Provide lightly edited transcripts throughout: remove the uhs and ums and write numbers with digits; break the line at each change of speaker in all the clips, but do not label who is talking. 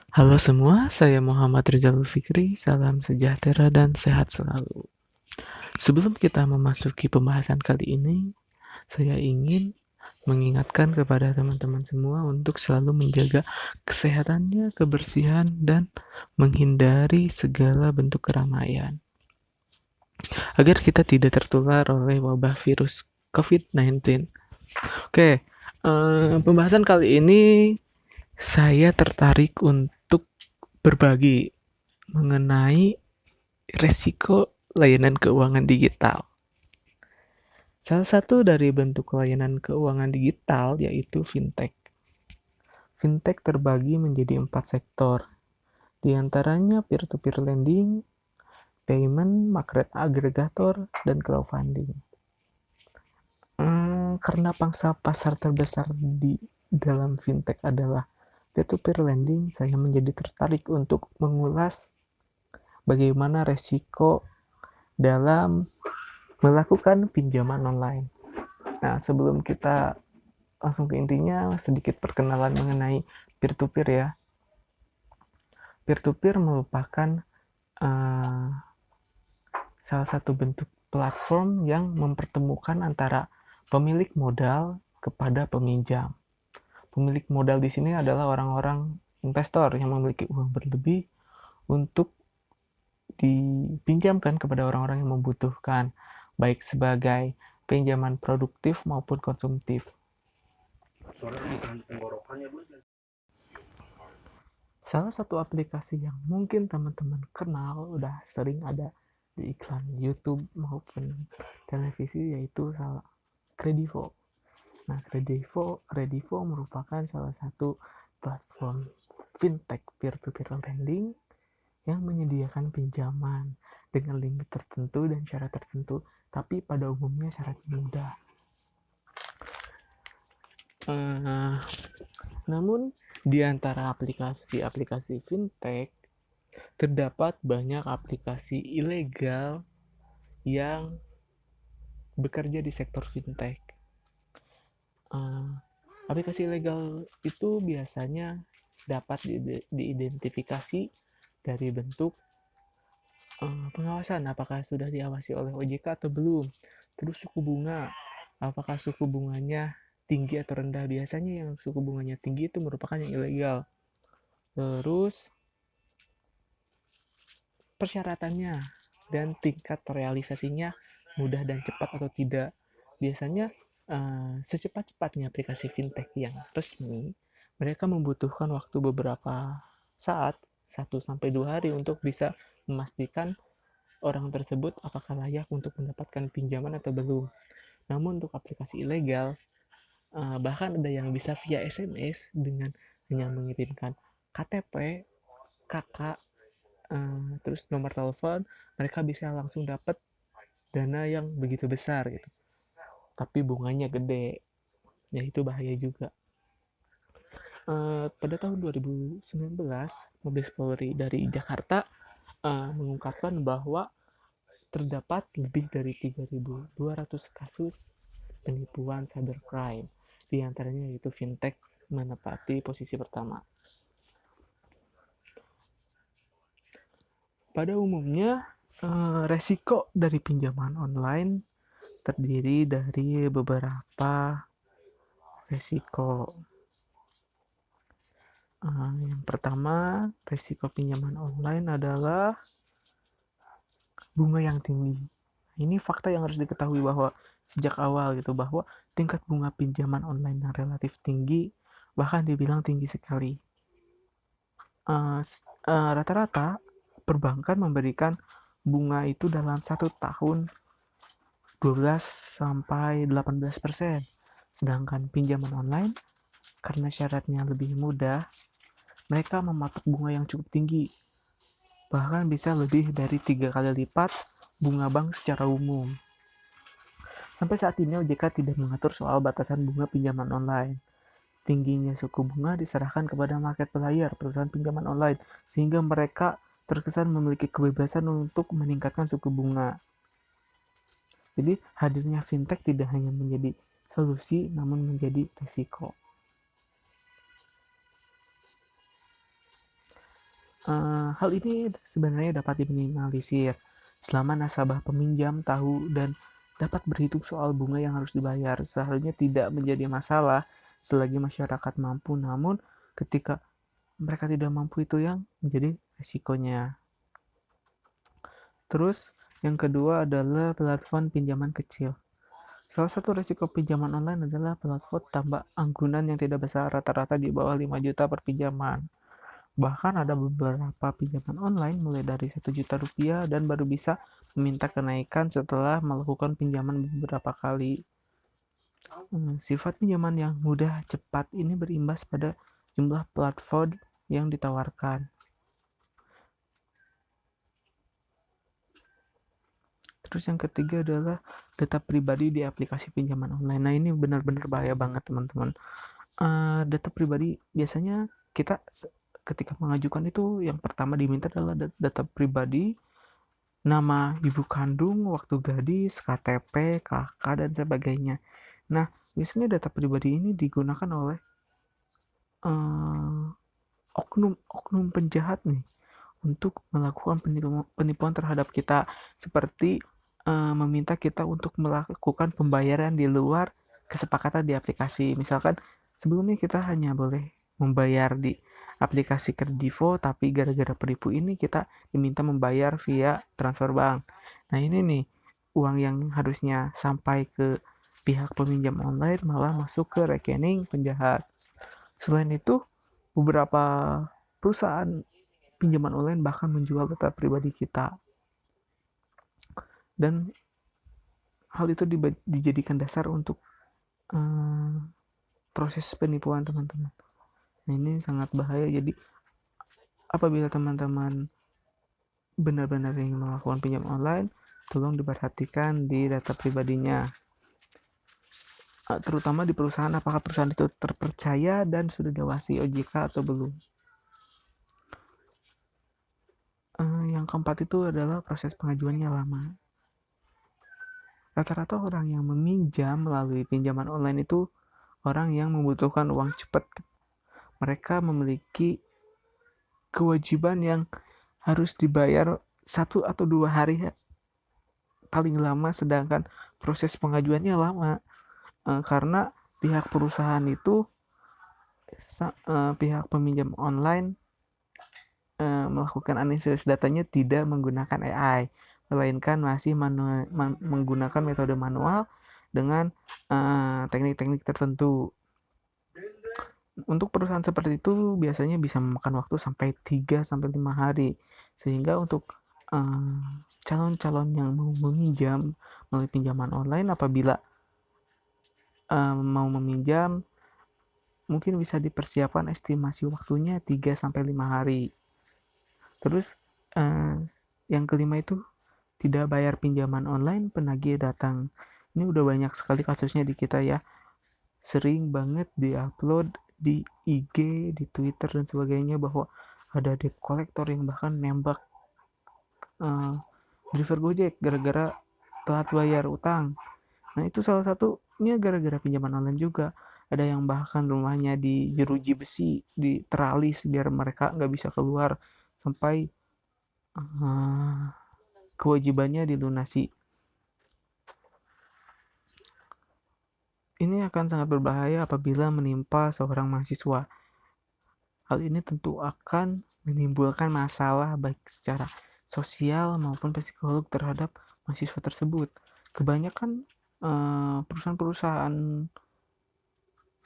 Halo semua, saya Muhammad Rizal Fikri. Salam sejahtera dan sehat selalu. Sebelum kita memasuki pembahasan kali ini, saya ingin mengingatkan kepada teman-teman semua untuk selalu menjaga kesehatannya, kebersihan, dan menghindari segala bentuk keramaian agar kita tidak tertular oleh wabah virus COVID-19. Oke, pembahasan kali ini saya tertarik untuk berbagi mengenai risiko layanan keuangan digital. Salah satu dari bentuk layanan keuangan digital yaitu fintech. Fintech terbagi menjadi 4 sektor, di antaranya peer-to-peer lending, payment, market aggregator, dan crowdfunding. Karena pangsa pasar terbesar di dalam fintech adalah peer-to-peer lending, saya menjadi tertarik untuk mengulas bagaimana resiko dalam melakukan pinjaman online. Nah, sebelum kita langsung ke intinya, sedikit perkenalan mengenai peer-to-peer ya. Peer-to-peer merupakan uh, salah satu bentuk platform yang mempertemukan antara pemilik modal kepada peminjam. Pemilik modal di sini adalah orang-orang investor yang memiliki uang berlebih untuk dipinjamkan kepada orang-orang yang membutuhkan, baik sebagai pinjaman produktif maupun konsumtif. Salah satu aplikasi yang mungkin teman-teman kenal udah sering ada di iklan YouTube maupun televisi yaitu Kredivo. Nah, Kredivo merupakan salah satu platform fintech peer-to-peer lending yang menyediakan pinjaman dengan limit tertentu dan syarat tertentu, tapi pada umumnya syaratnya mudah. Namun, di antara aplikasi-aplikasi fintech, terdapat banyak aplikasi ilegal yang bekerja di sektor fintech. Aplikasi ilegal itu biasanya dapat diidentifikasi dari bentuk pengawasan, apakah sudah diawasi oleh OJK atau belum. Terus suku bunga, apakah suku bunganya tinggi atau rendah. Biasanya yang suku bunganya tinggi itu merupakan yang ilegal. Terus persyaratannya dan tingkat realisasinya mudah dan cepat atau tidak. Biasanya secepat-cepatnya aplikasi fintech yang resmi, mereka membutuhkan waktu beberapa saat, 1-2 hari untuk bisa memastikan orang tersebut apakah layak untuk mendapatkan pinjaman atau belum. Namun untuk aplikasi ilegal, bahkan ada yang bisa via SMS dengan hanya mengirimkan KTP, KK, terus nomor telepon, mereka bisa langsung dapat dana yang begitu besar gitu. Tapi bunganya gede, ya itu bahaya juga. Pada tahun 2019, Mabes Polri dari Jakarta mengungkapkan bahwa terdapat lebih dari 3.200 kasus penipuan cybercrime. Di antaranya yaitu fintech menempati posisi pertama. Pada umumnya, resiko dari pinjaman online terdiri dari beberapa resiko. Yang pertama, resiko pinjaman online adalah bunga yang tinggi. Ini fakta yang harus diketahui bahwa sejak awal gitu, bahwa tingkat bunga pinjaman online yang relatif tinggi, bahkan dibilang tinggi sekali. Rata-rata perbankan memberikan bunga itu dalam 1 tahun 12-18%. Sedangkan pinjaman online, karena syaratnya lebih mudah, mereka mematok bunga yang cukup tinggi, bahkan bisa lebih dari 3 kali lipat bunga bank secara umum. Sampai saat ini OJK tidak mengatur soal batasan bunga pinjaman online. Tingginya suku bunga diserahkan kepada market player, perusahaan pinjaman online, sehingga mereka terkesan memiliki kebebasan untuk meningkatkan suku bunga. Jadi hadirnya fintech tidak hanya menjadi solusi, namun menjadi risiko. Hal ini sebenarnya dapat diminimalisir selama nasabah peminjam tahu dan dapat berhitung soal bunga yang harus dibayar. Seharusnya tidak menjadi masalah selagi masyarakat mampu, namun ketika mereka tidak mampu itu yang menjadi resikonya. Terus yang kedua adalah platform pinjaman kecil. Salah satu risiko pinjaman online adalah platform tambah anggunan yang tidak besar, rata-rata di bawah 5 juta per pinjaman. Bahkan ada beberapa pinjaman online mulai dari 1 juta rupiah dan baru bisa meminta kenaikan setelah melakukan pinjaman beberapa kali. Sifat pinjaman yang mudah cepat ini berimbas pada jumlah platform yang ditawarkan. Terus yang ketiga adalah data pribadi di aplikasi pinjaman online. Nah ini benar-benar bahaya banget teman-teman. Data pribadi biasanya kita ketika mengajukan itu yang pertama diminta adalah data pribadi, nama ibu kandung, waktu gadis, KTP, KK, dan sebagainya. Nah, biasanya data pribadi ini digunakan oleh oknum penjahat nih untuk melakukan penipuan terhadap kita, seperti meminta kita untuk melakukan pembayaran di luar kesepakatan di aplikasi. Misalkan sebelumnya kita hanya boleh membayar di aplikasi Kredivo, tapi gara-gara penipu ini kita diminta membayar via transfer bank. Nah ini nih, uang yang harusnya sampai ke pihak peminjam online malah masuk ke rekening penjahat. Selain itu, beberapa perusahaan pinjaman online bahkan menjual data pribadi kita. Dan hal itu dijadikan dasar untuk proses penipuan teman-teman. Nah, ini sangat bahaya. Jadi apabila teman-teman benar-benar ingin melakukan pinjam online, tolong diperhatikan di data pribadinya. Terutama di perusahaan, apakah perusahaan itu terpercaya dan sudah diawasi OJK atau belum. Yang keempat itu adalah proses pengajuannya lama. Rata-rata orang yang meminjam melalui pinjaman online itu orang yang membutuhkan uang cepat. Mereka memiliki kewajiban yang harus dibayar 1 atau 2 hari paling lama, sedangkan proses pengajuannya lama karena pihak perusahaan itu pihak peminjam online melakukan analisis datanya tidak menggunakan AI, melainkan masih menggunakan metode manual dengan teknik-teknik tertentu. Untuk perusahaan seperti itu biasanya bisa memakan waktu sampai 3-5 hari, sehingga untuk calon-calon yang mau meminjam melalui pinjaman online, apabila mau meminjam, mungkin bisa dipersiapkan estimasi waktunya 3-5 hari. Terus yang kelima itu tidak bayar pinjaman online, penagih datang. Ini udah banyak sekali kasusnya di kita ya, sering banget diupload di IG, di Twitter dan sebagainya bahwa ada debt collector yang bahkan nembak driver Gojek gara-gara telat bayar utang. Nah itu salah satunya gara-gara pinjaman online juga. Ada yang bahkan rumahnya dijeruji besi, diteralis biar mereka nggak bisa keluar sampai kewajibannya dilunasi. Ini akan sangat berbahaya apabila menimpa seorang mahasiswa. Hal ini tentu akan menimbulkan masalah baik secara sosial maupun psikolog terhadap mahasiswa tersebut. Kebanyakan perusahaan-perusahaan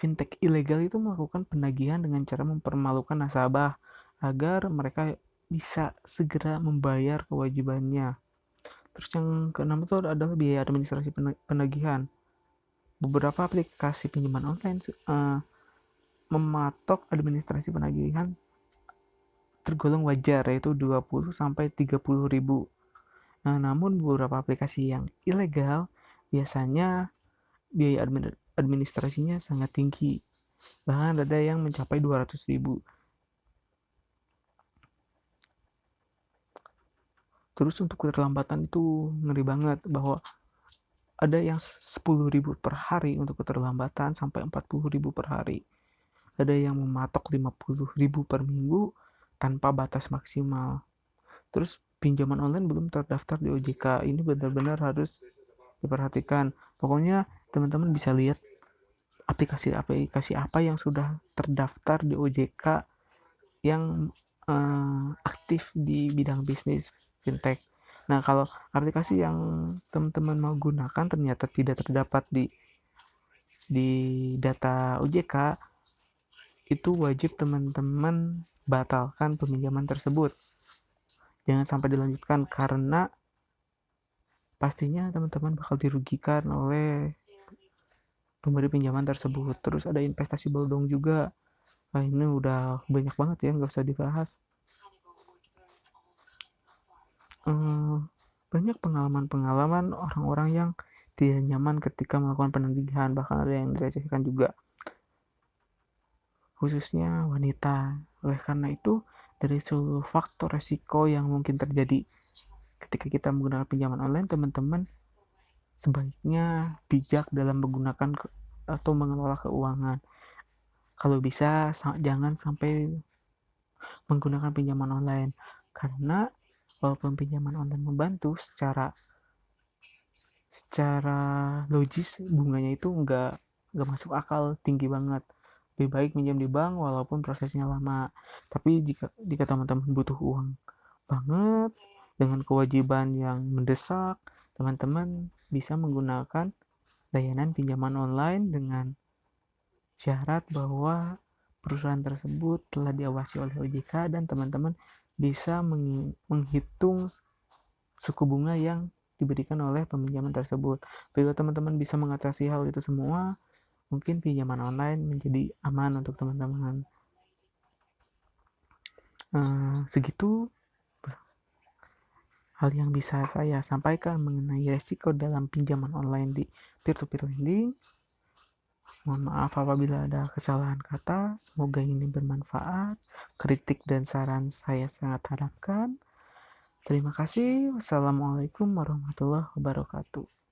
fintech ilegal itu melakukan penagihan dengan cara mempermalukan nasabah agar mereka bisa segera membayar kewajibannya. Terus yang keenam itu adalah biaya administrasi penagihan. Beberapa aplikasi pinjaman online mematok administrasi penagihan tergolong wajar, yaitu 20-30 ribu. Nah, namun beberapa aplikasi yang ilegal biasanya biaya administrasinya sangat tinggi. Bahkan ada yang mencapai 200 ribu. Terus untuk keterlambatan itu ngeri banget, bahwa ada yang 10 ribu per hari untuk keterlambatan sampai 40 ribu per hari. Ada yang mematok 50 ribu per minggu, tanpa batas maksimal. Terus pinjaman online belum terdaftar di OJK, ini benar-benar harus diperhatikan. Pokoknya teman-teman bisa lihat aplikasi-aplikasi apa yang sudah terdaftar di OJK yang aktif di bidang bisnis fintech. Nah, kalau aplikasi yang teman-teman mau gunakan ternyata tidak terdapat di data OJK, itu wajib teman-teman batalkan peminjaman tersebut. Jangan sampai dilanjutkan karena pastinya teman-teman bakal dirugikan oleh pemberi pinjaman tersebut. Terus ada investasi bodong juga. Nah, ini udah banyak banget ya, nggak usah dibahas. Banyak pengalaman-pengalaman orang-orang yang tidak nyaman ketika melakukan penagihan, bahkan ada yang dilecehkan juga, khususnya wanita. Oleh karena itu, dari seluruh faktor resiko yang mungkin terjadi ketika kita menggunakan pinjaman online, teman-teman sebaiknya bijak dalam menggunakan atau mengelola keuangan. Kalau bisa, jangan sampai menggunakan pinjaman online, karena walaupun pinjaman online membantu secara logis, bunganya itu nggak masuk akal, tinggi banget. Lebih baik minjam di bank walaupun prosesnya lama. Tapi jika teman-teman butuh uang banget dengan kewajiban yang mendesak, teman-teman bisa menggunakan layanan pinjaman online dengan syarat bahwa perusahaan tersebut telah diawasi oleh OJK dan teman-teman bisa menghitung suku bunga yang diberikan oleh peminjaman tersebut. Bila teman-teman bisa mengatasi hal itu semua, mungkin pinjaman online menjadi aman untuk teman-teman. Segitu hal yang bisa saya sampaikan mengenai resiko dalam pinjaman online di peer-to-peer lending. Mohon maaf apabila ada kesalahan kata, semoga ini bermanfaat. Kritik dan saran saya sangat harapkan. Terima kasih. Wassalamualaikum warahmatullahi wabarakatuh.